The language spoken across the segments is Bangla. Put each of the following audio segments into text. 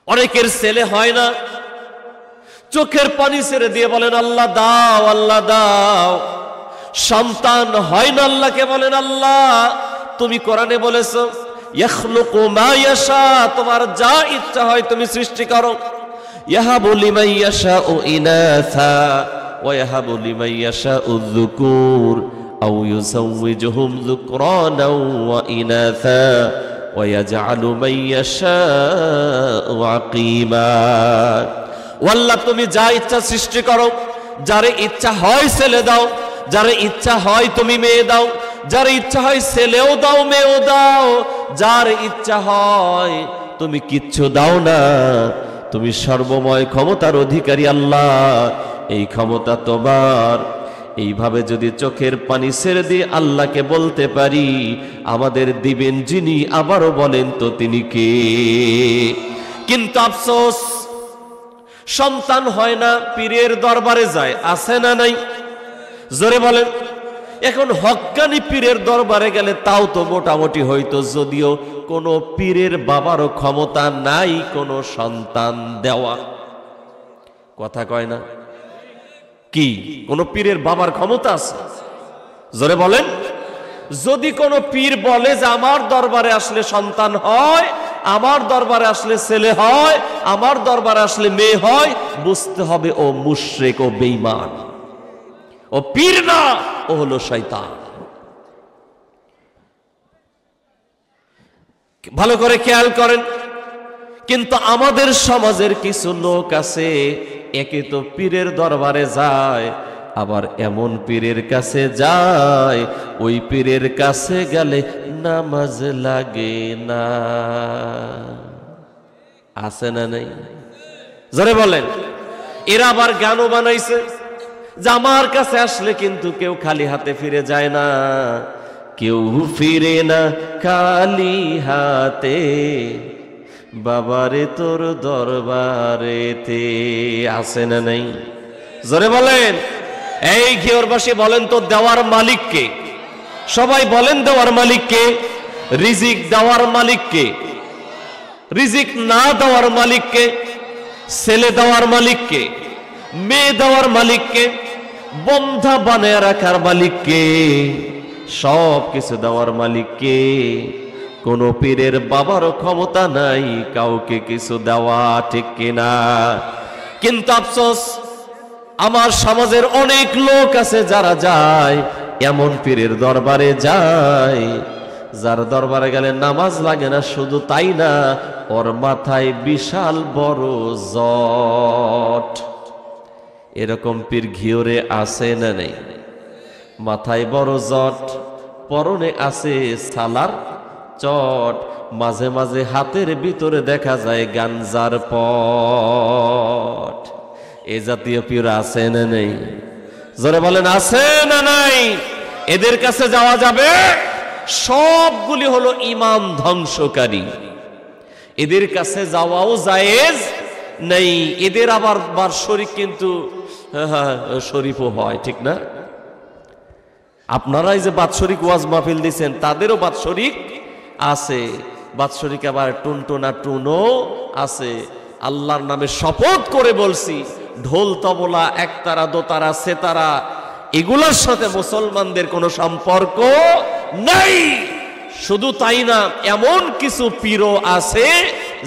অনেকের ছেলে হয় না, চোখের পানি ছেড়ে দিয়ে বলেন আল্লাহ দাও, আল্লাহ দাও। সন্তান হয় না, আল্লাহকে বলেন আল্লাহ তুমি কোরআনে বলেছো ইয়াখলুকু মা ইয়াশা, তোমার যা ইচ্ছা হয় তুমি সৃষ্টি করো। ইয়াহাবু লিমান ইয়াশাউ ইনাসা ওয়া ইয়াহাবু লিমান ইয়াশাউ যুকুর আও ইউযাওয়িজুহুম যুকরানা ওয়া ইনাসা ওয়া ইয়াজআলু মান ইয়াশাউ আকীমা। আল্লাহ তুমি যা ইচ্ছা সৃষ্টি করো, যারে ইচ্ছা হয় ছেলে দাও, যারে ইচ্ছা হয় তুমি মেয়ে দাও, যার ইচ্ছা হয় ছেলেও দাও মেয়েও দাও, যার ইচ্ছা হয় তুমি কিচ্ছু দাও না। তুমি সর্বময় ক্ষমতার অধিকারী আল্লাহ, এই ক্ষমতা তোমার। এইভাবে যদি চোখের পানি ছেড়ে দিয়ে আল্লাহকে বলতে পারি, আমাদের দিবেন যিনি, আবারও বলেন তো তিনি কে? কিন্তু আফসোস, সন্তান হয় না, পীরের দরবারে যায়, আছে না নাই? জোরে বলেন। এখন হক্কানি পীরের দরবারে গেলে তাও তো মোটামুটি হইতো, যদিও কোনো পীরের বাবারও ক্ষমতা নাই কোনো সন্তান দেওয়া। কথা কয় না কি? কোন পীরের বাবার ক্ষমতা আছে? জোরে বলেন। যদি কোনো পীর বলে যে আমার দরবারে আসলে সন্তান হয়, আমার দরবারে আসলে ছেলে হয়, আমার দরবারে আসলে মেয়ে হয়, বুঝতে হবে ও মুশরিক, ও বেঈমান, ও পীর না, ও হলো শয়তান। ভালো করে খেয়াল করেন। কিন্তু আমাদের সমাজের কিছু লোক আছে, একে তো পীরের দরবারে যায়, আবার এমন পীরের কাছে যায় ওই পীরের কাছে গেলে নামাজ লাগে না। আছে না নাই? জোরে বলেন। এরা আবার গানও বানাইছে যে আমার কাছে আসলে কিন্তু কেউ খালি হাতে ফিরে যায় না, কেউ ফিরে না খালি হাতে, বাবারে তোর দরবারেতে। আছে না নাই? জোরে বলেন। এই ঘিওরবাসী বলেন তো দেওয়ার মালিক কে? সবাই বলেন দেওয়ার মালিক কে? রিজিক দেওয়ার মালিক কে? রিজিক না দেওয়ার মালিক কে? ছেলে দেওয়ার মালিক কে? মেয়ে দেওয়ার মালিক কে? বন্ধা বানায় রাখার মালিক কে? সব কিছু দেওয়ার মালিক কে? কোন পীরের বাবারও ক্ষমতা নাই কাউকে কিছু দেওয়া, ঠিক কিনা? কিন্তু আফসোস, আমার সমাজের অনেক লোক আছে যারা যায় এমন পীরের দরবারে যায়, যার দরবারে গেলে নামাজ লাগে না, শুধু তাই না, ওর মাথায় বিশাল বড় জট। এরকম পীর ঘিওরে আছে না নেই? মাথায় বড় জট, পরনে আছে সালার চট, মাঝে মাঝে হাতের ভিতরে দেখা যায় গাঞ্জার পট। এ জাতীয় পীর আছে না নেই? জোরে বলেন, আছে না নাই? এদের কাছে যাওয়া যাবে? সবগুলি হলো ঈমান ধ্বংসকারী। এদের কাছে যাওয়াও জায়েজ নেই। এদের আবার বাৎসরিক কিন্তু শরীফও হয়, ঠিক না? আপনারাই যে বাৎসরিক ওয়াজ মাহফিল দিচ্ছেন, তাদেরও বাৎসরিক আছে। বাৎসরিক আবার টুনটুনা টুনও আছে। আল্লাহর নামে শপথ করে বলছি, ঢোল তবলা একতারা দোতারা সেতারা এগুলোর সাথে মুসলমানদের কোনো সম্পর্ক নাই। শুধু তাই না, এমন কিছু পীরও আছে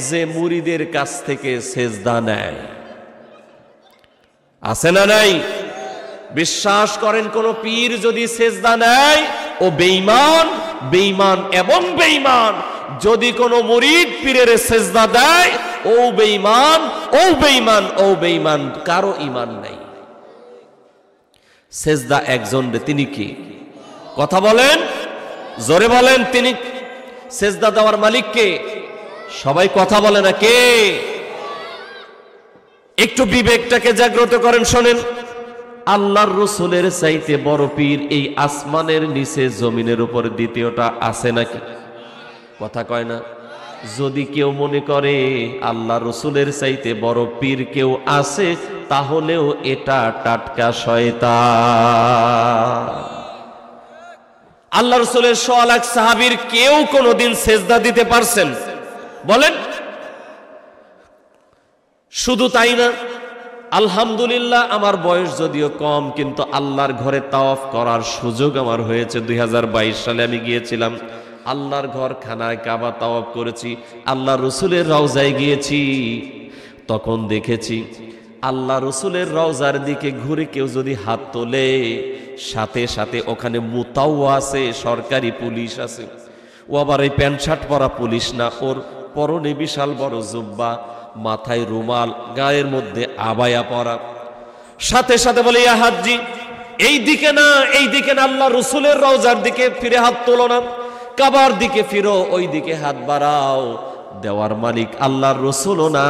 যে মুরিদের কাছ থেকে সেজদা নেয়। আছে না নাই? বিশ্বাস করেন, কোন পীর যদি সেজদা নেয় ও বেঈমান, বেঈমান এবং বেঈমান। যদি কোন মুরিদ পীরের সেজদা দেয়, ও বেঈমান, ও বেঈমান, ও বেঈমান, কারো ঈমান নাই। সেজদা একজন রে, তিনি কি? কথা বলেন, জোরে বলেন। তিনি সেজদা দেওয়ার মালিক কে? সবাই কথা বলে না, কে? একটু বিবেকটাকে জাগ্রত করেন, শোনেন। আল্লাহর রাসূলের চাইতে বড় পীর এই আসমানের নিচে জমিনের উপর দ্বিতীয়টা আছে নাকি? কথা কয় না? যদি কেউ মনে করে আল্লাহ রাসূলের চাইতে বড় পীর কেউ আছে, তাহলেও এটা টাটকা শয়তান। আল্লাহ রাসূলের 100 লাখ সাহাবীর কেউ কোনোদিন সেজদা দিতে পারছেন? বলেন। শুধু তাই না, আলহামদুলিল্লাহ আমার বয়স যদিও কম, কিন্তু আল্লাহর ঘরে তাওয়াফ করার সুযোগ আমার হয়েছে। 2022 সালে আমি গিয়েছিলাম আল্লাহর ঘর খানায় কাবা তাওয়াফ করেছি, আল্লাহ রসুলের রওজায় গিয়েছি। তখন দেখেছি আল্লাহ রসুলের রওজার দিকে ঘুরে কেউ যদি হাত তোলে, সাথে সাথে ওখানে মুতাওয়া আছে, সরকারি পুলিশ আছে। ও আবার এই প্যান্ট শার্ট পরা পুলিশ না, ওর পরনে বিশাল বড় জুব্বা, মাথায় রুমাল, গায়ের মধ্যে আবায়া পরা। সাথে সাথে বলে, ইয়া হাজ্জি, এই দিকে না, এই দিকে না, আল্লাহ রসুলের রওজার দিকে ফিরে হাত তোলো না, কাবার দিকে ফিরো, ওই দিকে হাত বাড়াও। দেওয়ার মালিক আল্লাহর রসুলও না,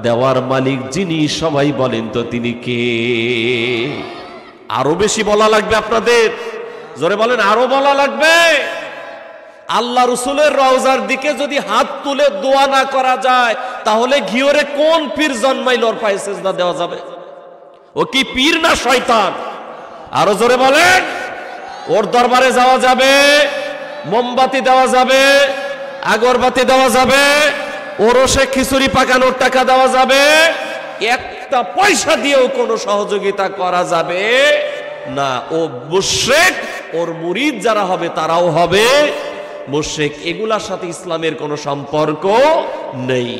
দেওয়ার মালিক যিনি, সবাই বলেন তো তিনি কে? আরো বেশি বলা লাগবে আপনাদের? জোরে বলেন, আরো বলা লাগবে? আল্লাহ রসুলের রওজার দিকে যদি হাত তুলে দোয়া না করা যায়, তাহলে ঘিওরে কোন পীর জন্মাইল ওর পায়ে সিজদা দেওয়া যাবে? ও কি পীর না শয়তান? আরো জোরে বলেন। ওর দরবারে যাওয়া যাবে, মোমবাতি দেওয়া যাবে, আগরবাতি দেওয়া যাবে, ওরসে খিচুড়ি পাকানোর টাকা দেওয়া যাবে, একটা পয়সা দিয়েও কোনো সহযোগিতা করা যাবে না। ও মুশরিক, ওর মুরিদ যারা হবে তারাও হবে মুশরিক। এগুলার সাথে ইসলামের কোনো সম্পর্ক নেই।